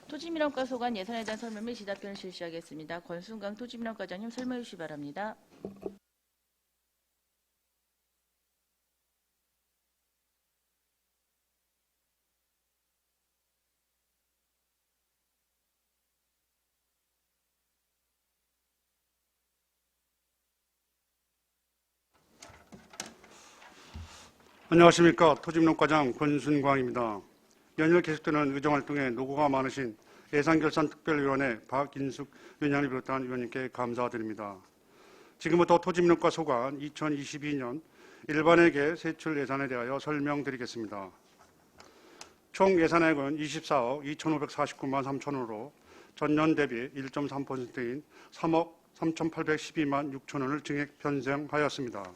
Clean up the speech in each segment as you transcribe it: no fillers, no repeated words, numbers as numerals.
토지민원과 소관 예산에 대한 설명 및 지답변을 실시하겠습니다. 권순강 토지민원과장님 설명해 주시기 바랍니다. 안녕하십니까. 토지민원과장 권순광입니다. 연일 계속되는 의정활동에 노고가 많으신 예산결산특별위원회 박인숙 위원장을 비롯한 위원님께 감사드립니다. 지금부터 토지민원과 소관 2022년 일반회계 세출 예산에 대하여 설명드리겠습니다. 총 예산액은 24억 2,549만 3천원으로 전년 대비 1.3%인 3억 3,812만 6천원을 증액 편성하였습니다.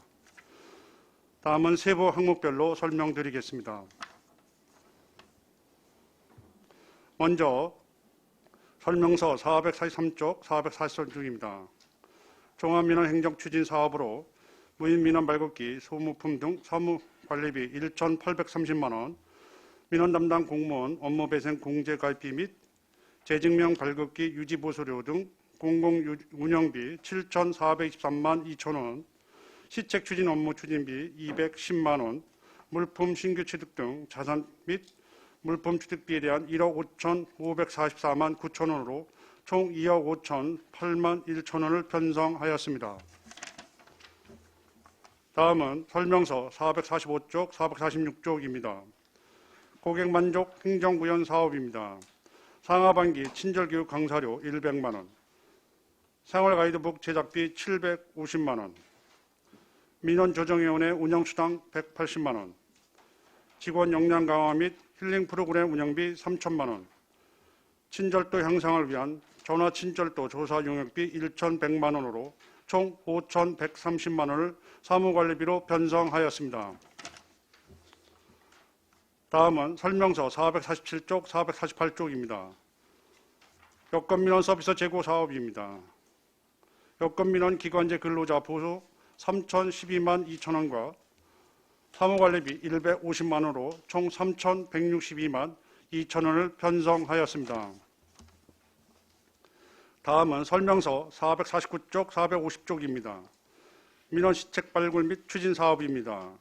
다음은 세부 항목별로 설명드리겠습니다. 먼저 설명서 443쪽, 443쪽입니다. 종합민원행정추진사업으로 무인민원 발급기, 소모품 등 사무관리비 1,830만원, 민원담당 공무원 업무배생 공제가입비 및 재증명 발급기 유지보수료 등 공공운영비 7,423만 2천원, 시책 추진 업무 추진비 210만원, 물품 신규 취득 등 자산 및 물품 취득비에 대한 1억 5,544만 9천원으로 총 2억 5,008만 1천원을 편성하였습니다. 다음은 설명서 445쪽, 446쪽입니다. 고객만족 행정구현 사업입니다. 상하반기 친절교육 강사료 100만원, 생활가이드북 제작비 750만원, 민원조정위원회 운영수당 180만원, 직원 역량 강화 및 힐링 프로그램 운영비 3천만원, 친절도 향상을 위한 전화친절도 조사 용역비 1,100만원으로 총 5,130만원을 사무관리비로 편성하였습니다. 다음은 설명서 447쪽, 448쪽입니다. 여건민원 서비스 제고 사업입니다. 여건민원 기관제 근로자 보수 3,012만 2천원과 사무관리비 150만원으로 총 3,162만 2천원을 편성하였습니다. 다음은 설명서 449쪽, 450쪽입니다. 민원 시책 발굴 및 추진 사업입니다.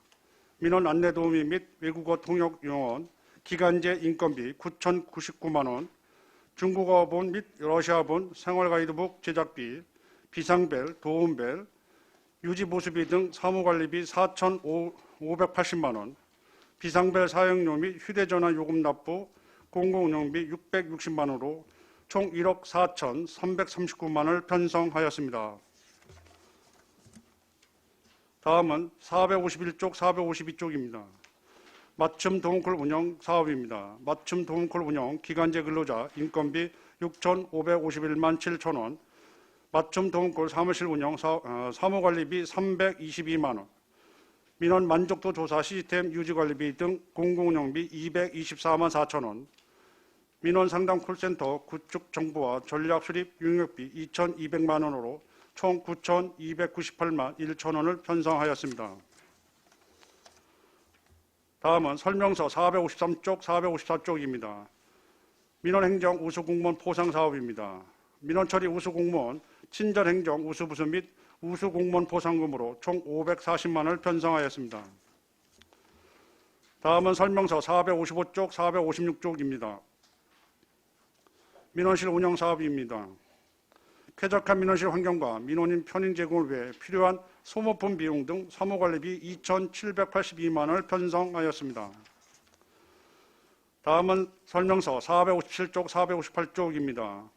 민원 안내 도우미 및 외국어 통역 요원, 기간제 인건비 9,099만원, 중국어본 및 러시아본 생활가이드북 제작비, 비상벨, 도움벨, 유지보수비 등 사무관리비 4,580만원, 비상벨 사용료 및 휴대전화 요금 납부, 공공운영비 660만원으로 총 1억 4,339만원을 편성하였습니다. 다음은 451쪽, 452쪽입니다. 맞춤 도움콜 운영 사업입니다. 맞춤 도움콜 운영 기간제 근로자 인건비 6,551만 7천원, 맞춤 도움콜 사무실 운영 사무관리비 322만원, 민원 만족도 조사 시스템 유지관리비 등 공공운영비 224만 4천원, 민원 상담 콜센터 구축 정보와 전략 수립 용역비 2,200만원으로 총 9,298만 1천원을 편성하였습니다. 다음은 설명서 453쪽, 454쪽입니다. 민원행정 우수공무원 포상사업입니다. 민원처리 우수공무원, 친절행정 우수부수 및 우수공무원 포상금으로 총 540만원을 편성하였습니다. 다음은 설명서 455쪽, 456쪽입니다. 민원실 운영사업입니다. 쾌적한 민원실 환경과 민원인 편의 제공을 위해 필요한 소모품 비용 등 사무관리비 2,782만원을 편성하였습니다. 다음은 설명서 457쪽, 458쪽입니다.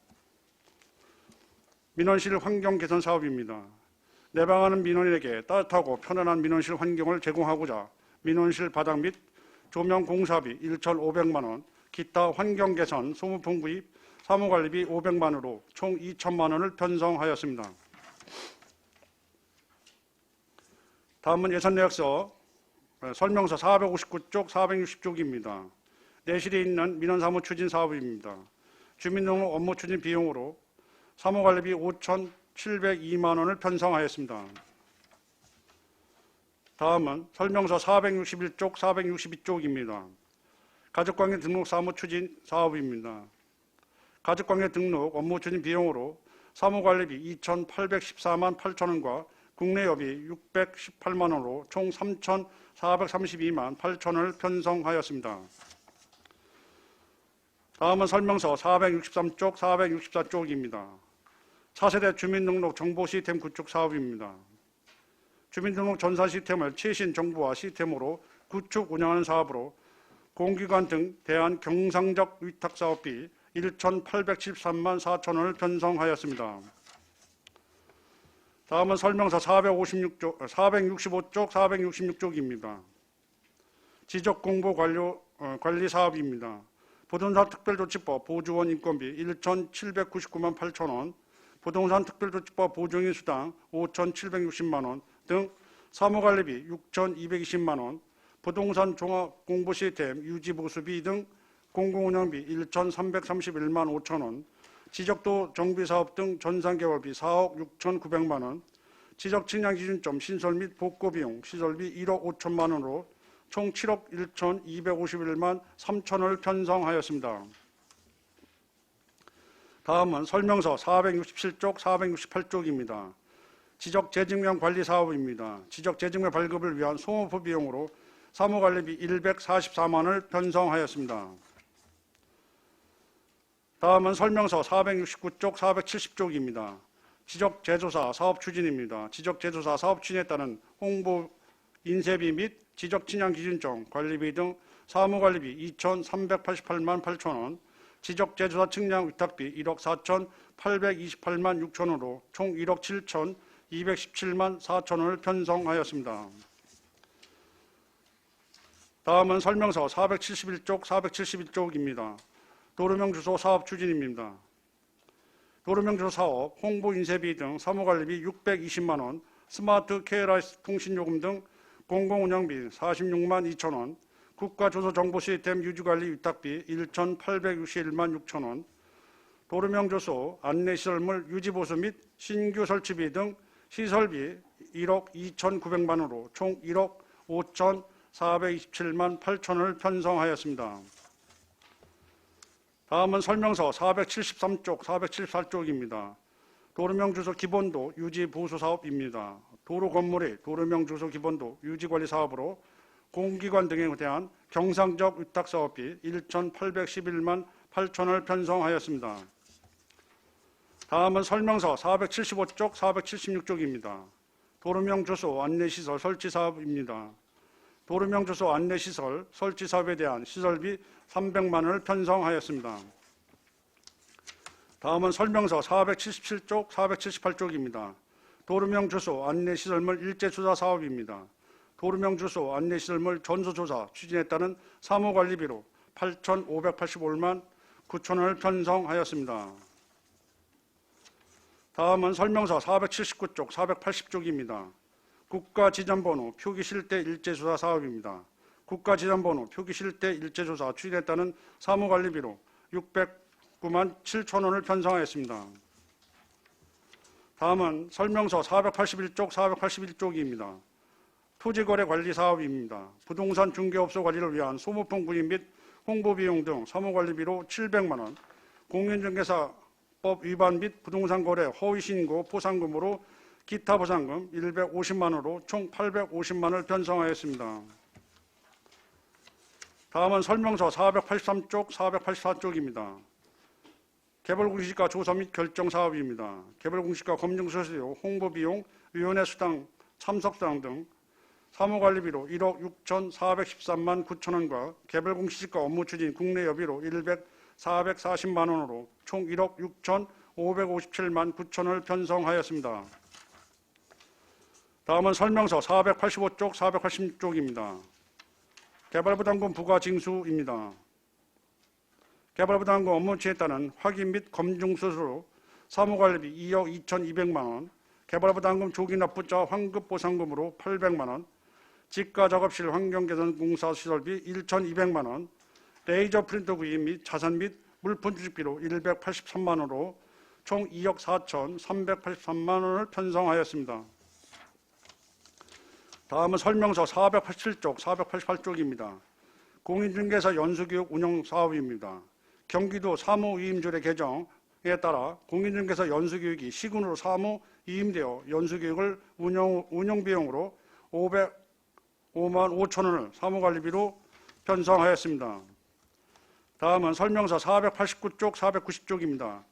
민원실 환경 개선 사업입니다. 내방하는 민원인에게 따뜻하고 편안한 민원실 환경을 제공하고자 민원실 바닥 및 조명 공사비 1,500만원, 기타 환경 개선 소모품 구입 사무관리비 500만원으로 총 2천만원을 편성하였습니다. 다음은 예산내역서 설명서 459쪽, 460쪽입니다. 내실에 있는 민원사무 추진 사업입니다. 주민등록 업무 추진 비용으로 사무관리비 5,702만원을 편성하였습니다. 다음은 설명서 461쪽, 462쪽입니다. 가족관계 등록 사무 추진 사업입니다. 가족관계 등록 업무 추진 비용으로 사무관리비 2,814만 8천 원과 국내여비 618만 원으로 총 3,432만 8천 원을 편성하였습니다. 다음은 설명서 463쪽, 464쪽입니다. 차세대 주민등록 정보 시스템 구축 사업입니다. 주민등록 전산 시스템을 최신 정보화 시스템으로 구축 운영하는 사업으로 공기관 등 대한 경상적 위탁 사업비 1,873만 4천 원을 편성하였습니다. 다음은 설명서 465쪽, 466쪽입니다. 지적공보 관리 사업입니다. 부동산 특별조치법 보조원 인건비 1,799만 8천 원, 부동산 특별조치법 보조인 수당 5,760만 원 등 사무관리비 6,220만 원, 부동산 종합공보 시스템 유지보수비 등 공공운영비 1,331만 5천 원, 지적도 정비사업 등 전산개발비 4억 6,900만 원, 지적측량기준점 신설 및 복구비용 시설비 1억 5천만 원으로 총 7억 1,251만 3천 원을 편성하였습니다. 다음은 설명서 467쪽, 468쪽입니다. 지적재직면 관리 사업입니다. 지적재직면 발급을 위한 소모품 비용으로 사무관리비 144만 원을 편성하였습니다. 다음은 설명서 469쪽, 470쪽입니다. 지적제조사 사업추진입니다. 지적제조사 사업추진에 따른 홍보 인쇄비 및 지적측량기준점 관리비 등 사무관리비 2,388만 8천 원, 지적제조사 측량 위탁비 1억 4,828만 6천 원으로 총 1억 7,217만 4천 원을 편성하였습니다. 다음은 설명서 471쪽, 472쪽입니다. 도로명 주소 사업 추진입니다. 도로명 주소 사업, 홍보 인쇄비 등 사무관리비 620만 원, 스마트 KRIS 통신요금 등 공공운영비 46만 2천 원, 국가주소정보 시스템 유지관리 위탁비 1,861만 6천 원, 도로명 주소 안내시설물 유지보수 및 신규 설치비 등 시설비 1억 2,900만 원으로 총 1억 5,427만 8천 원을 편성하였습니다. 다음은 설명서 473쪽, 474쪽입니다. 도로명 주소 기본도 유지 보수 사업입니다. 도로 건물의 도로명 주소 기본도 유지 관리 사업으로 공기관 등에 대한 경상적 위탁 사업비 1,811만 8천 원을 편성하였습니다. 다음은 설명서 475쪽, 476쪽입니다. 도로명 주소 안내시설 설치 사업입니다. 도로명 주소 안내시설 설치 사업에 대한 시설비 300만 원을 편성하였습니다. 다음은 설명서 477쪽, 478쪽입니다. 도로명 주소 안내시설물 일제조사 사업입니다. 도로명 주소 안내시설물 전수조사 추진에 따른 사무관리비로 8,585만 9천 원을 편성하였습니다. 다음은 설명서 479쪽, 480쪽입니다. 국가지점번호 표기실태 일제조사 사업입니다. 국가지점번호 표기실태 일제조사 추진에 따른 사무관리비로 609만 7천 원을 편성하였습니다. 다음은 설명서 481쪽, 481쪽입니다. 토지거래 관리 사업입니다. 부동산 중개업소 관리를 위한 소모품 구입 및 홍보비용 등 사무관리비로 700만 원, 공인중개사법 위반 및 부동산 거래 허위신고 포상금으로 기타 보상금 150만 원으로 총 850만 원을 편성하였습니다. 다음은 설명서 483쪽, 484쪽입니다. 개발공시지가 조사 및 결정 사업입니다. 개발공시지가 검증수수료, 홍보비용, 위원회 수당, 참석수당 등 사무관리비로 1억 6,413만 9천 원과 개발공시지가 업무 추진 국내 여비로 440만 원으로 총 1억 6,557만 9천 원을 편성하였습니다. 다음은 설명서 485쪽, 486쪽입니다. 개발부담금 부과 징수입니다. 개발부담금 업무 취에 따른 확인 및 검증 수수료 사무관리비 2억 2,200만 원, 개발부담금 조기 납부자 환급 보상금으로 800만 원, 직가작업실 환경개선공사 시설비 1,200만 원, 레이저 프린터 구입 및 자산 및 물품 주식비로 183만 원으로 총 2억 4,383만 원을 편성하였습니다. 다음은 설명서 487쪽, 488쪽입니다. 공인중개사 연수교육 운영 사업입니다. 경기도 사무위임조례 개정에 따라 공인중개사 연수교육이 시군으로 사무 위임되어 연수교육을 운영 비용으로 505만 5천 원을 사무관리비로 편성하였습니다. 다음은 설명서 489쪽, 490쪽입니다.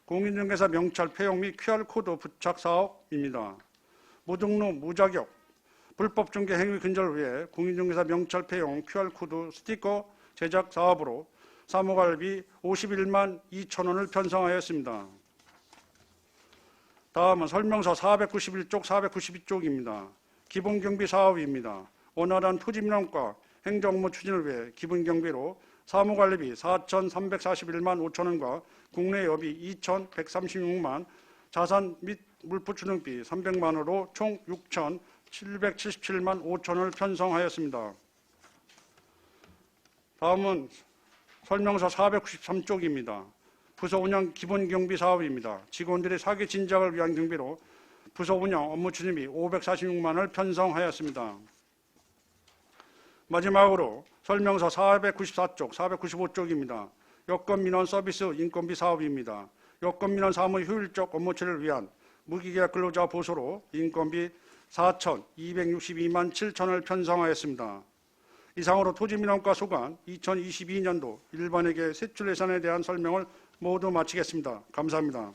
공인중개사 명찰 폐용 및 QR코드 부착 사업입니다. 무등록, 무자격, 불법 중개 행위 근절을 위해 공인중개사 명찰 폐용 QR코드 스티커 제작 사업으로 사무관리비 51만 2천 원을 편성하였습니다. 다음은 설명서 491쪽, 492쪽입니다. 기본경비 사업입니다. 원활한 토지민원과 행정업무 추진을 위해 기본경비로 사무관리비 4,341만 5천 원과 국내 여비 2,136만, 자산 및 물포추능비 300만 원으로 총 6,777만 5천 원을 편성하였습니다. 다음은 설명서 493쪽입니다. 부서 운영 기본경비 사업입니다. 직원들의 사기 진작을 위한 경비로 부서 운영 업무 추진비 546만 원을 편성하였습니다. 마지막으로 설명서 494쪽, 495쪽입니다. 여건민원 서비스 인건비 사업입니다. 여건민원 사무 효율적 업무 처리를 위한 무기계약 근로자 보수로 인건비 4,262만 7천 원을 편성하였습니다. 이상으로 토지민원과 소관 2022년도 일반회계 세출 예산에 대한 설명을 모두 마치겠습니다. 감사합니다.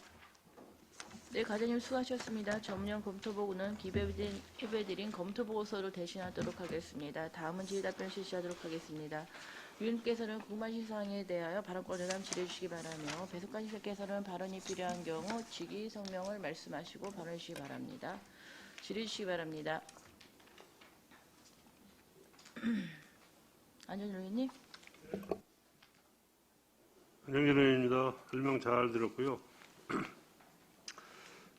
네, 과장님 수고하셨습니다. 전문형 검토보고는 기재해드린 검토보고서를 대신하도록 하겠습니다. 다음은 질의답변 실시하도록 하겠습니다. 위원께서는 궁금하신 사항에 대하여 발언권 대담 질의해 주시기 바라며 배석관님께서는 발언이 필요한 경우 직위 성명을 말씀하시고 발언해 주시기 바랍니다. 질의해 주시기 바랍니다. 안전일 의원님. 안정길 의원입니다. 설명 잘 들었고요.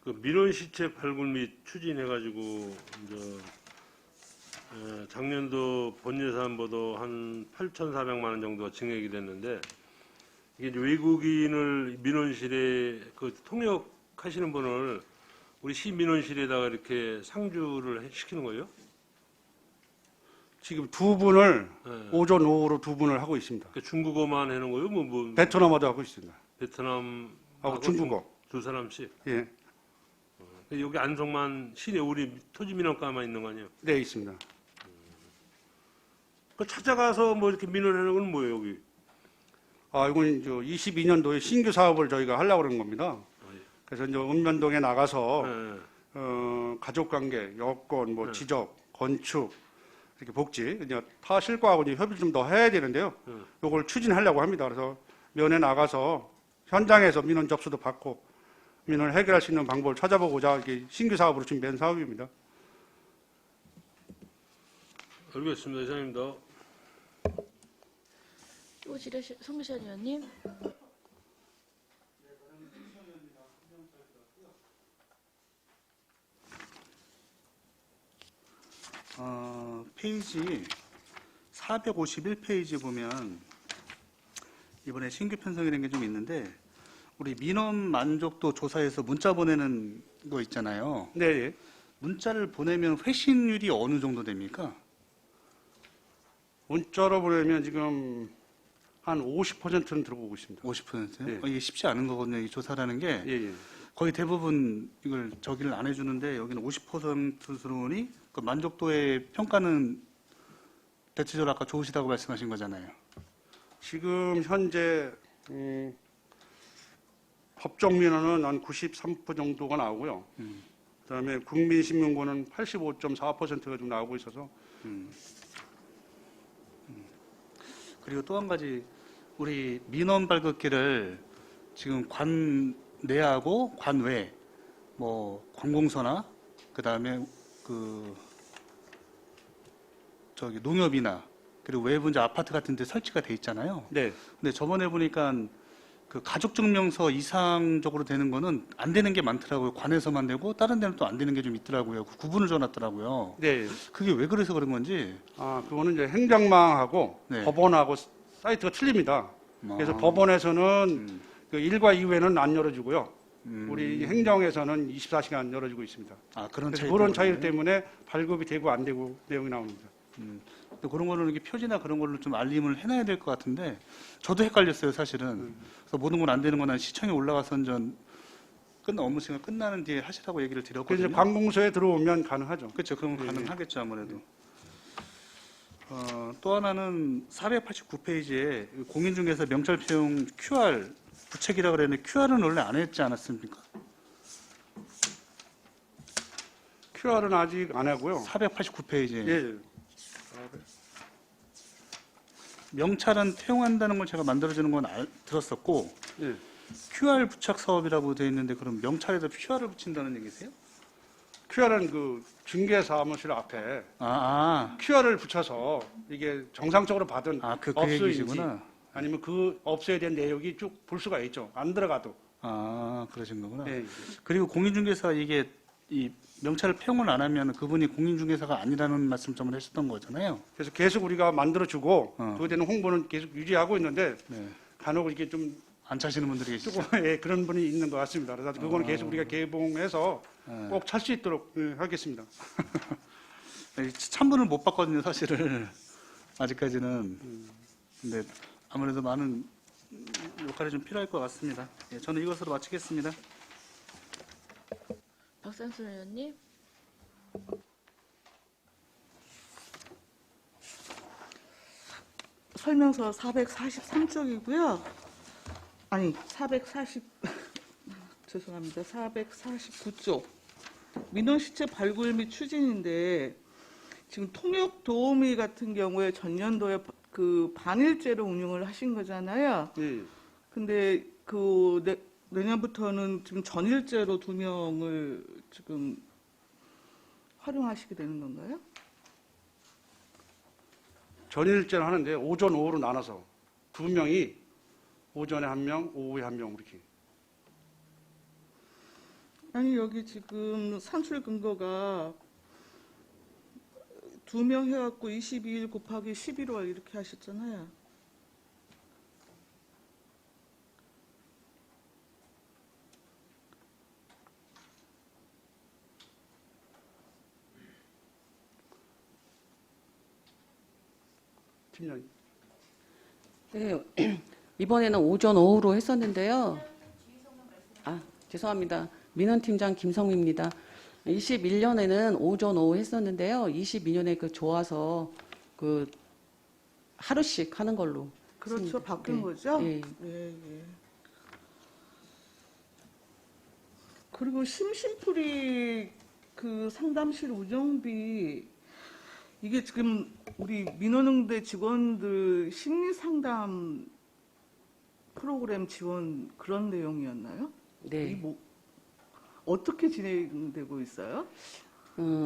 그 민원 시체 발굴 및 추진해가지고 이제 작년도 본 예산보다 한 8,400만 원 정도가 증액이 됐는데 이게 이제 외국인을 민원실에 그 통역하시는 분을 우리 시 민원실에다가 이렇게 상주를 시키는 거예요? 지금 두 분을 네. 오전 오후로 두 분을 하고 있습니다. 그러니까 중국어만 하는 거예요? 뭐 베트남어도 하고 있습니다. 베트남하고 중국어. 두 사람씩. 예, 여기 안성만 시내 우리 토지민원과만 있는 거 아니에요? 네 있습니다. 그 찾아가서 뭐 이렇게 민원하는 건 뭐예요 여기? 이건 22년도에 신규 사업을 저희가 하려고 그러는 겁니다. 예. 그래서 이제 읍면동에 나가서 네. 가족관계, 여건, 네. 지적, 건축, 이렇게 복지, 이제 타 실과하고 이제 협의를 좀 더 해야 되는데요. 이걸 추진하려고 합니다. 그래서 면에 나가서 현장에서 민원 접수도 받고 민원을 해결할 수 있는 방법을 찾아보고자 이렇게 신규 사업으로 준비한 사업입니다. 알겠습니다. 이상입니다. 또 질의하실 송미선 의원님. 페이지 451페이지 보면 이번에 신규 편성이 된 게 좀 있는데 우리 민원 만족도 조사에서 문자 보내는 거 있잖아요. 네, 예. 문자를 보내면 회신율이 어느 정도 됩니까? 문자로 보내면 지금 한 50%는 들어오고 있습니다. 50%요? 예. 이게 쉽지 않은 거거든요. 이 조사라는 게 예, 예. 거의 대부분 이걸 저기를 안 해주는데 여기는 50%스러우니 그 만족도의 평가는 대체적으로 아까 좋으시다고 말씀하신 거잖아요. 지금 현재 법정 민원은 한 93% 정도가 나오고요. 그다음에 국민신문고는 85.4%가 좀 나오고 있어서 그리고 또 한 가지 우리 민원 발급기를 지금 관내하고 관외 뭐 관공서나 그다음에 저기 농협이나 그리고 외부 이제 아파트 같은 데 설치가 돼 있잖아요. 네. 근데 저번에 보니까 그 가족증명서 이상적으로 되는 거는 안 되는 게 많더라고요. 관에서만 되고 다른 데는 또 안 되는 게 좀 있더라고요. 그 구분을 줘놨더라고요. 네. 그게 왜 그래서 그런 건지. 그거는 이제 행정망하고 네. 법원하고 사이트가 틀립니다. 그래서 법원에서는 그 1과 2회는 안 열어주고요. 우리 행정에서는 24시간 열어주고 있습니다. 그런 그래서 차이 그런 때문에. 차이 때문에 발급이 되고 안 되고 내용이 나옵니다. 근데 그런 거는 이렇게 표지나 그런 걸로 좀 알림을 해놔야 될 것 같은데 저도 헷갈렸어요 사실은. 그래서 모든 건 안 되는 건 난 시청에 올라가선 전 업무 시간 끝나는 뒤에 하시라고 얘기를 그래서 드렸거든요. 이제 관공서에 들어오면 가능하죠. 그렇죠. 그럼 예, 가능하겠죠 아무래도. 또 하나는 489페이지에 공인중개사 명찰표용 QR 부책이라고 그랬는데 QR은 원래 안 했지 않았습니까? QR은 아직 안 하고요. 489페이지에 예. 명찰은 태용한다는 걸 제가 만들어주는 건 들었었고 예. QR 부착 사업이라고 되어 있는데 그럼 명찰에다 QR을 붙인다는 얘기세요? QR은 그 중개사무실 앞에 아, QR을 붙여서 이게 정상적으로 받은 그 업소인지 얘기시구나. 아니면 그 업소에 대한 내역이 쭉 볼 수가 있죠. 안 들어가도. 그러신 거구나. 예. 그리고 공인중개사 이게 이 명찰을 폐용을 안 하면 그분이 공인중개사가 아니라는 말씀점을 하셨던 거잖아요. 그래서 계속 우리가 만들어주고 어. 그에 대한 홍보는 계속 유지하고 있는데 네. 간혹 이게 좀 안 차시는 분들이 계시죠. 조금 그런 분이 있는 것 같습니다. 그래서 그거는 계속 우리가 개봉해서 꼭 찰 수 있도록 하겠습니다. 참분을 못 봤거든요, 사실을. 아직까지는. 근데 아무래도 많은 역할이 좀 필요할 것 같습니다. 예, 저는 이것으로 마치겠습니다. 박상순 의원님. 설명서 443쪽이고요. 아니, 죄송합니다. 449쪽. 민원 시체 발굴 및 추진인데 지금 통역 도우미 같은 경우에 전년도에 그 반일제로 운영을 하신 거잖아요. 예. 근데 그 내년부터는 지금 전일제로 2명을 지금 활용하시게 되는 건가요? 전일제를 하는데 오전, 오후로 나눠서 2명이 오전에 1명, 오후에 1명 이렇게. 아니 여기 지금 산출 근거가 2명 해갖고 22일 곱하기 11월 이렇게 하셨잖아요. 팀장님. 네, 이번에는 오전 오후로 했었는데요. 죄송합니다. 민원팀장 김성미입니다. 21년에는 오전 오후 했었는데요. 22년에 그 좋아서 그 하루씩 하는 걸로. 그렇죠. 했습니다. 바뀐 네. 거죠? 예. 예. 그리고 심심풀이 그 상담실 운영비 이게 지금 우리 민원응대 직원들 심리 상담 프로그램 지원 그런 내용이었나요? 네. 뭐 어떻게 진행되고 있어요?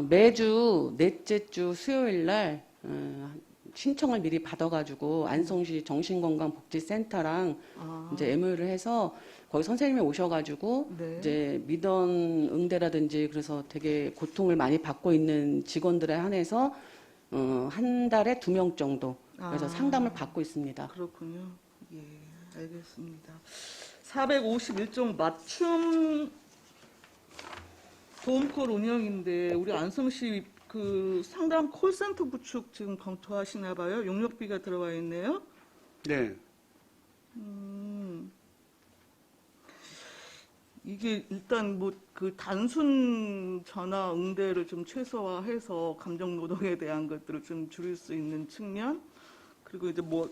매주 넷째 주 수요일 날 신청을 미리 받아가지고 안성시 정신건강복지센터랑 이제 MOU를 해서 거기 선생님이 오셔가지고 네. 이제 민원 응대라든지 그래서 되게 고통을 많이 받고 있는 직원들에 한해서 한 달에 2명 정도 그래서 상담을 받고 있습니다. 그렇군요. 예, 알겠습니다. 451종 맞춤 도움콜 운영인데 우리 안성시 그 상담 콜센터 구축 지금 검토하시나 봐요. 용역비가 들어가 있네요. 네. 이게 일단 뭐 그 단순 전화 응대를 좀 최소화해서 감정 노동에 대한 것들을 좀 줄일 수 있는 측면 그리고 이제 뭐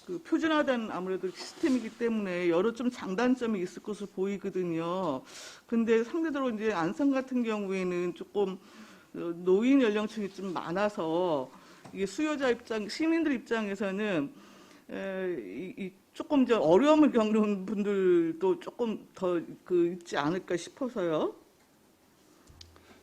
그 표준화된 아무래도 시스템이기 때문에 여러 좀 장단점이 있을 것으로 보이거든요. 근데 상대적으로 이제 안성 같은 경우에는 조금 노인 연령층이 좀 많아서 이게 수요자 입장, 시민들 입장에서는 조금 이제 어려움을 겪는 분들도 조금 더 있지 않을까 싶어서요.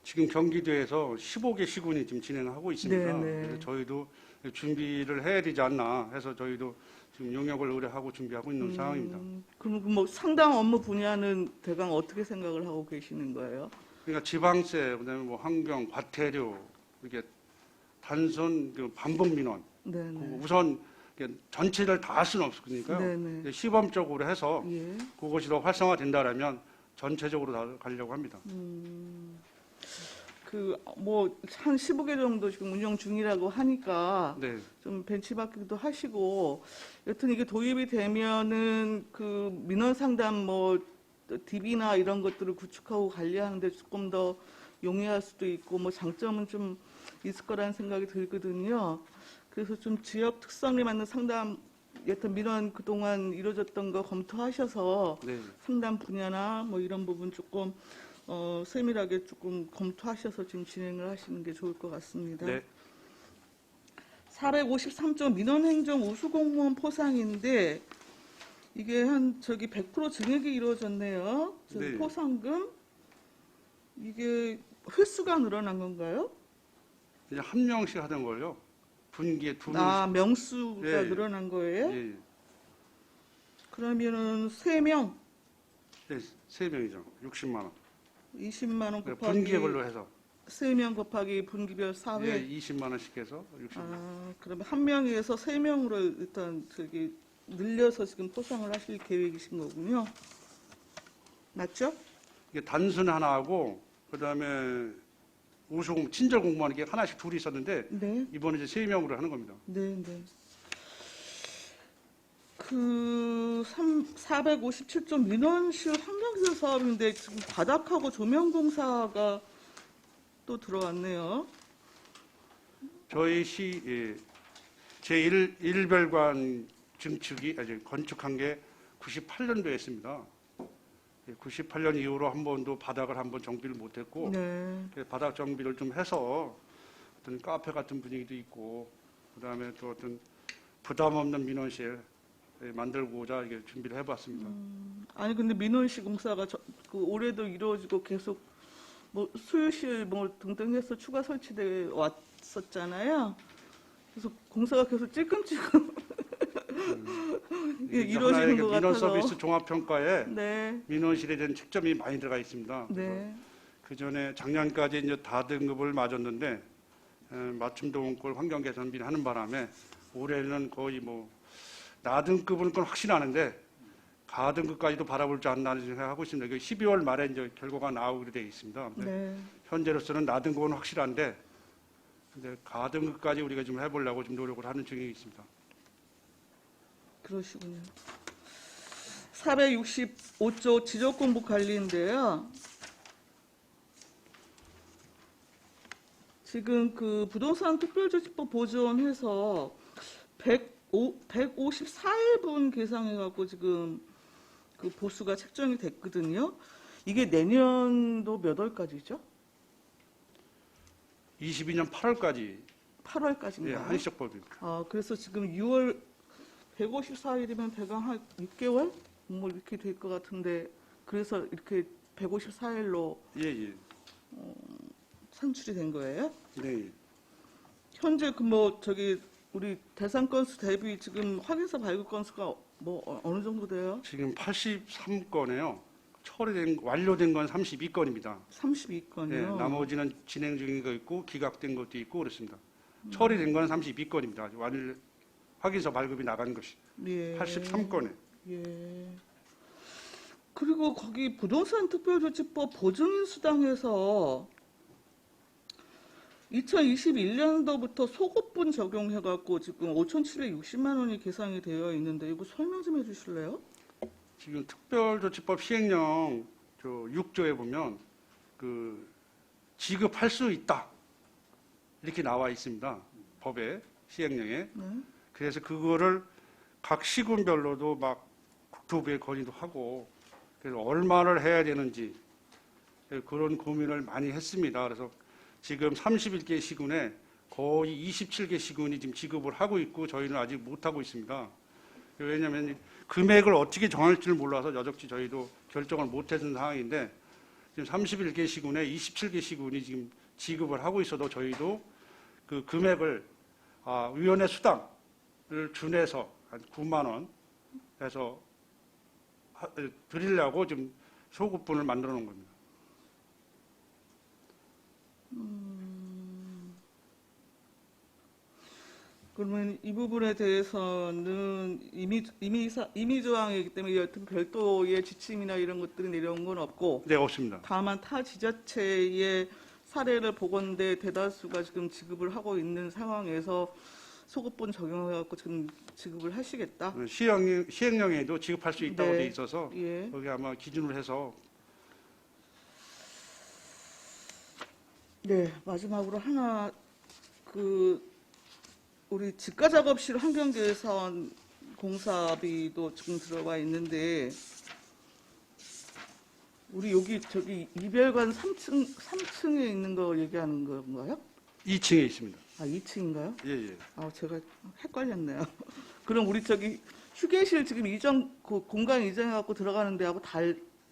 지금 경기도에서 15개 시군이 지금 진행하고 있습니다. 네네. 그래서 저희도 준비를 해야 되지 않나 해서 저희도 지금 용역을 의뢰하고 준비하고 있는 상황입니다. 그럼 뭐 상담 업무 분야는 대강 어떻게 생각을 하고 계시는 거예요? 그러니까 지방세, 그다음에 뭐 환경, 과태료 이렇게 단순 그 반복 민원 네네. 우선 전체를 다 할 수는 없으니까요. 네네. 시범적으로 해서 예. 그것이 더 활성화된다라면 전체적으로 다 가려고 합니다. 그 뭐 한 15개 정도 지금 운영 중이라고 하니까 네. 좀 벤치마킹도 하시고 여튼 이게 도입이 되면은 그 민원 상담 뭐 DB나 이런 것들을 구축하고 관리하는데 조금 더 용이할 수도 있고 뭐 장점은 좀 있을 거라는 생각이 들거든요. 그래서 좀 지역 특성에 맞는 상담 여튼 민원 그동안 이루어졌던 거 검토하셔서 네. 상담 분야나 뭐 이런 부분 조금 세밀하게 조금 검토하셔서 지금 진행을 하시는 게 좋을 것 같습니다. 네. 453조 민원행정 우수공무원 포상인데 이게 한 저기 100% 증액이 이루어졌네요. 저기 네. 포상금 이게 횟수가 늘어난 건가요? 이제 한 명씩 하던 걸요. 분기에 두 명씩. 아 명수가 예. 늘어난 거예요? 예, 예. 그러면은 3명 네, 3명이죠. 60만 원. 20만 원 네, 곱하기 분기별로 해서 3명 곱하기 분기별 4회. 예, 20만 원씩 해서 60만 원. 아, 그러면 한 명에서 3명으로 일단 저기 늘려서 지금 포상을 하실 계획이신 거군요. 맞죠? 이게 단순 하나하고 그다음에 우수공 친절 공무원 이게 하나씩 둘이 있었는데 네. 이번에 이제 3명으로 하는 겁니다. 네, 네. 그 457조 민원실 환경시설 사업인데 지금 바닥하고 조명공사가 또 들어왔네요. 저희 시 예, 제1별관 증축이 아직 건축한 게 98년도에 했습니다. 98년 이후로 한 번도 바닥을 한번 정비를 못했고 네. 바닥 정비를 좀 해서 어떤 카페 같은 분위기도 있고 그다음에 또 어떤 부담 없는 민원실 만들고자 이게 준비를 해봤습니다. 아니 근데 민원시 공사가 그 올해도 이루어지고 계속 뭐 수요실 뭐 등등 해서 추가 설치돼 왔었잖아요. 그래서 공사가 계속 찔끔찔끔 예, 이게 이루어지는 하나의 것 민원 같아서. 서비스 종합평가에 네, 민원실에 대한 책점이 많이 들어가 있습니다. 네. 그 전에 작년까지 이제 다등급을 맞았는데 맞춤 도움골 환경 개선비를 하는 바람에 올해는 거의 뭐 나등급은 건 확신하는데 가등급까지도 바라볼 줄 안다는 생각하고 있습니다. 12월 말에 이제 결과가 나오게 되어 있습니다. 네. 현재로서는 나등급은 확실한데 근데 가등급까지 우리가 좀 해보려고 좀 노력을 하는 중에 있습니다. 그러시군요. 465조 지적공부 관리인데요. 지금 그 부동산 특별조치법 보존해서 154일분 계상해갖고 지금 그 보수가 책정이 됐거든요. 이게 내년도 몇 월까지죠? 22년 8월까지 8월까지인가요? 예, 한시적법입니다. 아, 그래서 지금 6월 154일이면 대강 한 6개월? 뭐 이렇게 될 것 같은데 그래서 이렇게 154일로 예, 예. 산출이 된 거예요? 네. 현재 그 뭐 저기 우리 대상 건수 대비 지금 확인서 발급 건수가 뭐 어느 정도 돼요? 지금 83건에요. 완료된 건 32건입니다. 32건이요. 예, 나머지는 진행 중인 거 있고 기각된 것도 있고 그렇습니다. 처리된 건 32건입니다. 확인서 발급이 나간 것이 예. 83건에. 예. 그리고 거기 부동산 특별조치법 보증인 수당에서 2021년도부터 소급분 적용해갖고 지금 5,760만 원이 계상이 되어 있는데 이거 설명 좀 해주실래요? 지금 특별조치법 시행령 6조에 보면 그 지급할 수 있다 이렇게 나와 있습니다. 법에 시행령에. 네. 그래서 그거를 각 시군별로도 막 국토부에 건의도 하고 그래서 얼마를 해야 되는지 그런 고민을 많이 했습니다. 그래서 지금 31개 시군에 거의 27개 시군이 지금 지급을 하고 있고 저희는 아직 못하고 있습니다. 왜냐하면 금액을 어떻게 정할지를 몰라서 여적지 저희도 결정을 못했던 상황인데 지금 31개 시군에 27개 시군이 지금 지급을 하고 있어도 저희도 그 금액을 위원회 수당을 준해서 한 9만 원 해서 드리려고 지금 소급분을 만들어 놓은 겁니다. 그러면 이 부분에 대해서는 임의 조항이기 때문에 여튼 별도의 지침이나 이런 것들이 내려온 건 없고 네, 없습니다. 다만 타 지자체의 사례를 보건대 대다수가 지금 지급을 하고 있는 상황에서 소급본 적용해갖고 지금 지급을 하시겠다. 시행령에도 지급할 수 있다고 네. 돼 있어서 예. 거기 아마 기준을 해서 네, 마지막으로 하나 우리 직가작업실 환경개선 공사비도 지금 들어가 있는데 우리 저기 이별관 3층에 있는 거 얘기하는 건가요? 2층에 있습니다. 아, 2층인가요? 예, 예. 아, 제가 헷갈렸네요. 그럼 우리 저기 휴게실 지금 공간 이전해갖고 들어가는 데하고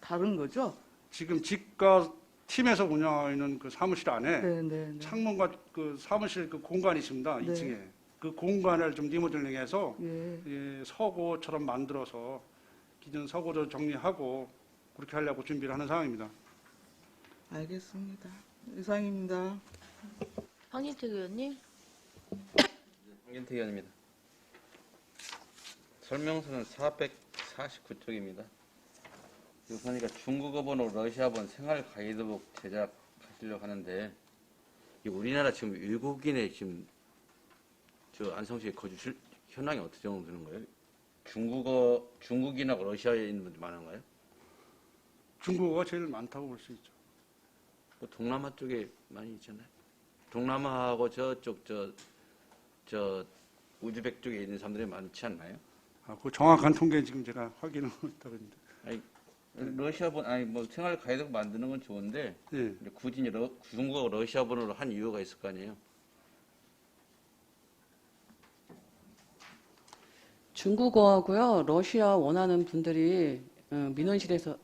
다른 거죠? 지금 직가 팀에서 운영하는 그 사무실 안에 네, 네, 네. 창문과 그 사무실 그 공간이 있습니다. 네. 2층에. 그 공간을 좀 리모델링해서 예. 예, 서고처럼 만들어서 기존 서고를 정리하고 그렇게 하려고 준비를 하는 상황입니다. 알겠습니다. 이상입니다. 황진택 의원님. 황진택 의원입니다. 설명서는 449쪽입니다. 여기 보니까 중국어 번호, 러시아번 생활 가이드북 제작하시려고 하는데 이 우리나라 지금 외국인의 지금 저 안성시에 거주 현황이 어떻게 정도 되는 거예요? 중국인하고 러시아에 있는 분들 많은가요? 중국어가 제일 많다고 볼 수 있죠. 뭐 동남아 쪽에 많이 있잖아요. 동남아하고 저쪽 저 우즈벡 쪽에 있는 사람들이 많지 않나요? 아, 그 정확한 통계 지금 제가 확인을 못하고 있는데. 아니 러시아번 아니 뭐 생활 가이드북 만드는 건 좋은데 예. 근데 굳이 중국어 러시아번호로 한 이유가 있을 거 아니에요? 중국어하고요, 러시아 원하는 분들이 민원실에서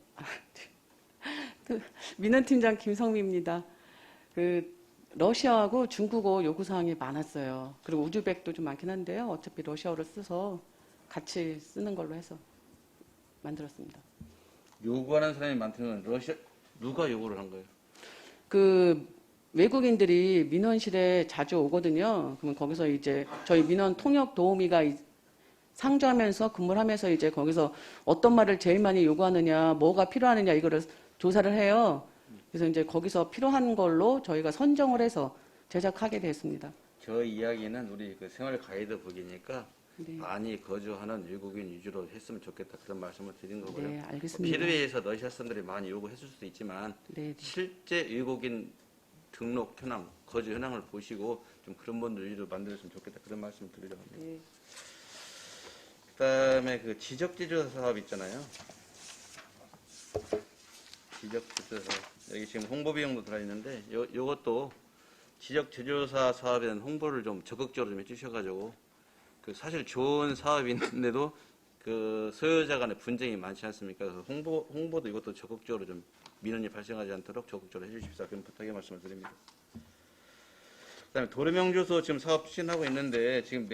민원팀장 김성미입니다. 러시아하고 중국어 요구사항이 많았어요. 그리고 우즈벡도 좀 많긴 한데요. 어차피 러시아어를 써서 같이 쓰는 걸로 해서 만들었습니다. 요구하는 사람이 많다면 러시아 누가 요구를 한 거예요? 외국인들이 민원실에 자주 오거든요. 그러면 거기서 이제 저희 민원 통역 도우미가 상주하면서 근무를 하면서 이제 거기서 어떤 말을 제일 많이 요구하느냐, 뭐가 필요하느냐 이거를 조사를 해요. 그래서 이제 거기서 필요한 걸로 저희가 선정을 해서 제작하게 됐습니다. 저 이야기는 우리 그 생활 가이드북이니까 네. 많이 거주하는 외국인 위주로 했으면 좋겠다 그런 말씀을 드린 거고요. 네, 알겠습니다. 필요에 의해서 러시아 사람들이 많이 요구했을 수도 있지만 네, 실제 외국인 등록 현황, 거주 현황을 보시고 좀 그런 분들 위주로 만들었으면 좋겠다 그런 말씀을 드리려고 합니다. 네. 그다음에 그 지적제조사 사업 있잖아요. 지적제조사 사업. 여기 지금 홍보 비용도 들어있는데 요것도 지적제조사 사업에 대한 홍보를 좀 적극적으로 좀 해주셔가지고 그 사실 좋은 사업인데도 그 소유자 간의 분쟁이 많지 않습니까? 그래서 홍보도 이것도 적극적으로 좀 민원이 발생하지 않도록 적극적으로 해주십사 그런 부탁의 말씀을 드립니다. 그다음에 도로명주소 지금 사업 추진하고 있는데 지금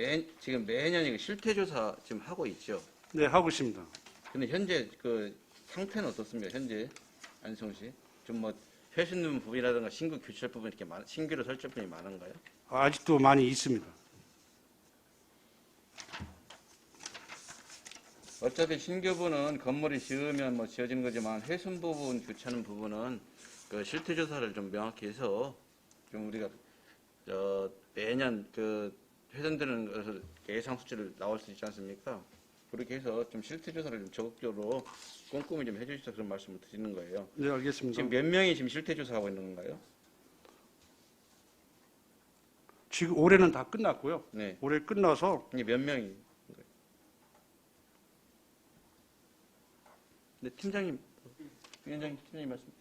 매년 이거 실태조사 지금 하고 있죠. 네, 하고 있습니다. 근데 현재 그 상태는 어떻습니까? 현재 안성시 좀 뭐 회수는 부분이라든가 신규 교체할 부분 이렇게 신규로 설치 부분이 많은가요? 아직도 많이 있습니다. 어차피 신규부는 건물이 지으면 뭐 지어지는 거지만 회순 부분, 교체하는 부분은 그 실태 조사를 좀 명확히 해서 좀 우리가 매년 그 훼손되는 것을 예상 수치를 나올 수 있지 않습니까? 그렇게 해서 좀 실태 조사를 좀 적극적으로 꼼꼼히 좀 해주시다 그런 말씀을 드리는 거예요. 네, 알겠습니다. 지금 몇 명이 지금 실태 조사하고 있는 건가요? 지금 올해는 다 끝났고요. 네. 올해 끝나서 이게 몇 명이? 네, 팀장님, 팀장님 말씀.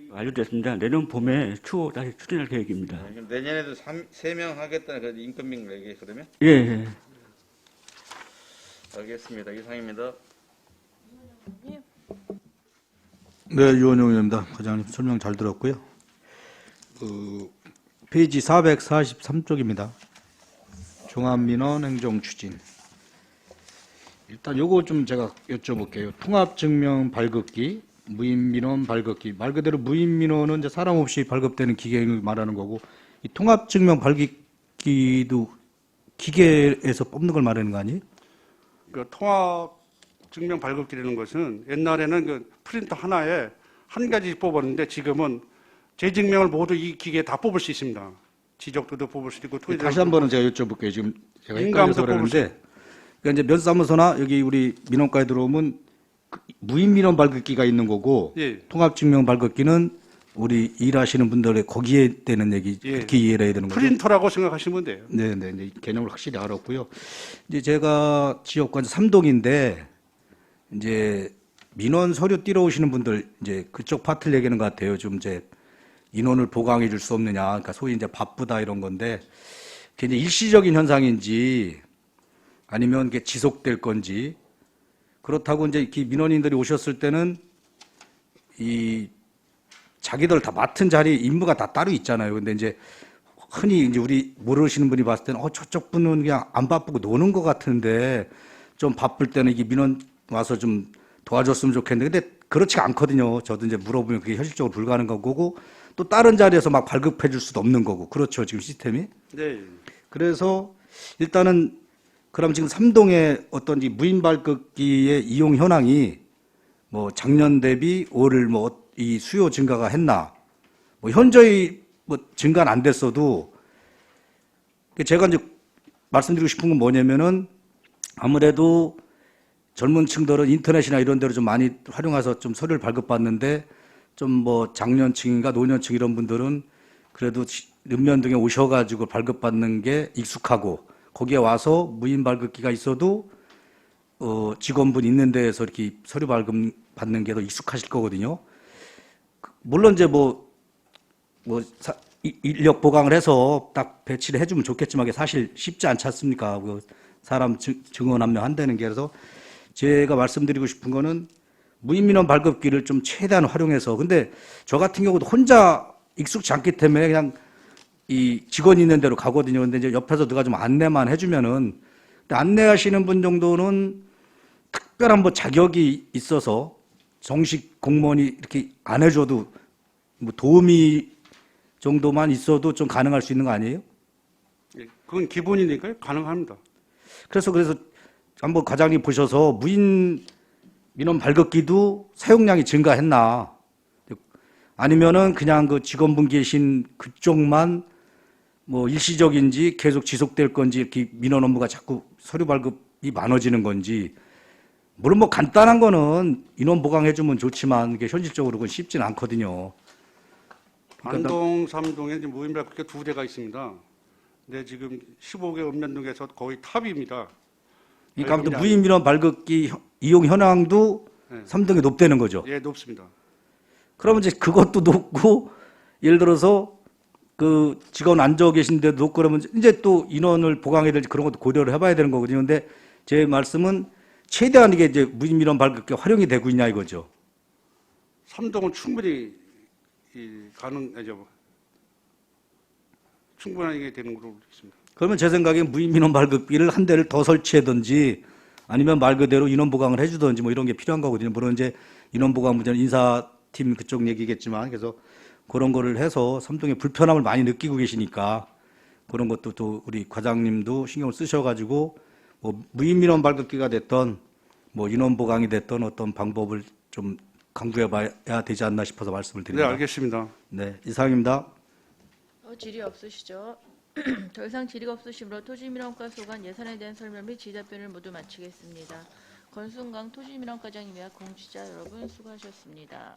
완료됐습니다. 내년 봄에 추후 다시 추진할 계획입니다. 네, 그럼 내년에도 3명 하겠다는 그 인건비를 내게 그러면? 예, 예. 알겠습니다. 이상입니다. 네, 유원영 의원입니다. 과장님 설명 잘 들었고요. 페이지 443쪽입니다. 종합민원 행정 추진. 일단 요거 좀 제가 여쭤볼게요. 통합증명 발급기, 무인민원 발급기. 말 그대로 무인민원은 이제 사람 없이 발급되는 기계를 말하는 거고, 이 통합증명 발급기도 기계에서 뽑는 걸 말하는 거 아니에요? 그 통합 증명 발급기라는 것은 옛날에는 그 프린터 하나에 한 가지 뽑았는데 지금은 재증명을 모두 이 기계에 다 뽑을 수 있습니다. 지적도도 뽑을 수 있고 토지도 다시 한 번은 제가 여쭤볼게요. 지금 제가 인감도 헷갈려서 그러는데, 그러니까 이제 면사무소나 여기 우리 민원과에 들어오면 그 무인 민원 발급기가 있는 거고, 예. 통합증명 발급기는 우리 일하시는 분들의 거기에 되는 얘기, 예. 그렇게 이해를 해야 되는 거죠. 프린터라고 생각하시면 돼요. 네, 이제 개념을 확실히 알았고요. 이제 제가 지역관 3동인데 이제 민원 서류 띄러 오시는 분들 이제 그쪽 파트를 얘기하는 것 같아요. 좀 이제 인원을 보강해 줄 수 없느냐, 그러니까 소위 이제 바쁘다 이런 건데 그게 이제 일시적인 현상인지 아니면 그게 지속될 건지 그렇다고 이제 이 민원인들이 오셨을 때는 이 자기들 다 맡은 자리 임무가 다 따로 있잖아요. 근데 이제 흔히 이제 우리 모르시는 분이 봤을 때는 저쪽 분은 그냥 안 바쁘고 노는 것 같은데 좀 바쁠 때는 이게 민원 와서 좀 도와줬으면 좋겠는데 근데 그렇지가 않거든요. 저도 이제 물어보면 그게 현실적으로 불가능한 거고 또 다른 자리에서 막 발급해 줄 수도 없는 거고 그렇죠. 지금 시스템이. 네. 그래서 일단은 그럼 지금 3동의 어떤 이 무인 발급기의 이용 현황이 뭐 작년 대비 올 뭐 이 수요 증가가 했나? 뭐 현저히 뭐 증가는 안 됐어도 제가 이제 말씀드리고 싶은 건 뭐냐면은 아무래도 젊은 층들은 인터넷이나 이런 데로 좀 많이 활용해서 좀 서류를 발급받는데 좀 뭐 장년층인가 노년층 이런 분들은 그래도 읍면동에 오셔가지고 발급받는 게 익숙하고 거기에 와서 무인 발급기가 있어도 직원분 있는 데에서 이렇게 서류 발급 받는 게 더 익숙하실 거거든요. 물론 이제 인력 보강을 해서 딱 배치를 해주면 좋겠지만 그게 사실 쉽지 않지 않습니까? 그 사람 증원 한 명 한다는 게 그래서 제가 말씀드리고 싶은 거는 무인민원 발급기를 좀 최대한 활용해서 근데 저 같은 경우도 혼자 익숙치 않기 때문에 그냥 이 직원이 있는 대로 가거든요. 근데 이제 옆에서 누가 좀 안내만 해주면은 근데 안내하시는 분 정도는 특별한 뭐 자격이 있어서 정식 공무원이 이렇게 안 해줘도 뭐 도우미 정도만 있어도 좀 가능할 수 있는 거 아니에요? 예, 그건 기본이니까요. 가능합니다. 그래서 한번 과장님 보셔서 무인 민원 발급기도 사용량이 증가했나 아니면은 그냥 그 직원분 계신 그쪽만 뭐 일시적인지 계속 지속될 건지 이렇게 민원 업무가 자꾸 서류 발급이 많아지는 건지 물론 뭐 간단한 거는 인원 보강해주면 좋지만 이게 현실적으로 그건 쉽지는 않거든요. 안동 3동에 이제 무인 발급기가 2대가 있습니다. 근데 지금 15개 읍면동에서 거의 탑입니다. 그러니까 아무튼 무인 민원 발급기 이용 현황도 네. 3등이 높다는 거죠. 예, 높습니다. 그러면 이제 그것도 높고 예를 들어서 그 직원 앉아 계신 데도 높고 그러면 이제 또 인원을 보강해야 될지 그런 것도 고려를 해봐야 되는 거거든요. 근데 제 말씀은 최대한 이게 이제 무인 민원 발급기 활용이 되고 있냐 이거죠. 3동은 충분히 충분하게 되는 걸로 있습니다. 그러면 제 생각엔 무인 민원 발급기를 한 대를 더 설치하든지 아니면 말 그대로 인원 보강을 해주든지 뭐 이런 게 필요한 거거든요. 물론 이제 인원 보강 문제는 인사팀 그쪽 얘기겠지만 그래서 그런 거를 해서 3동에 불편함을 많이 느끼고 계시니까 그런 것도 또 우리 과장님도 신경을 쓰셔가지고 뭐 무인 민원 발급기가 됐던 뭐 인원 보강이 됐던 어떤 방법을 좀 강구해 봐야 되지 않나 싶어서 말씀을 네, 드립니다. 알겠습니다. 네, 이상입니다. 질의 없으시죠? 더 이상 질의가 없으시므로 토지민원과 소관 예산에 대한 설명 및 질의답변을 모두 마치겠습니다. 권순강 토지민원과장님과 공직자 여러분 수고하셨습니다.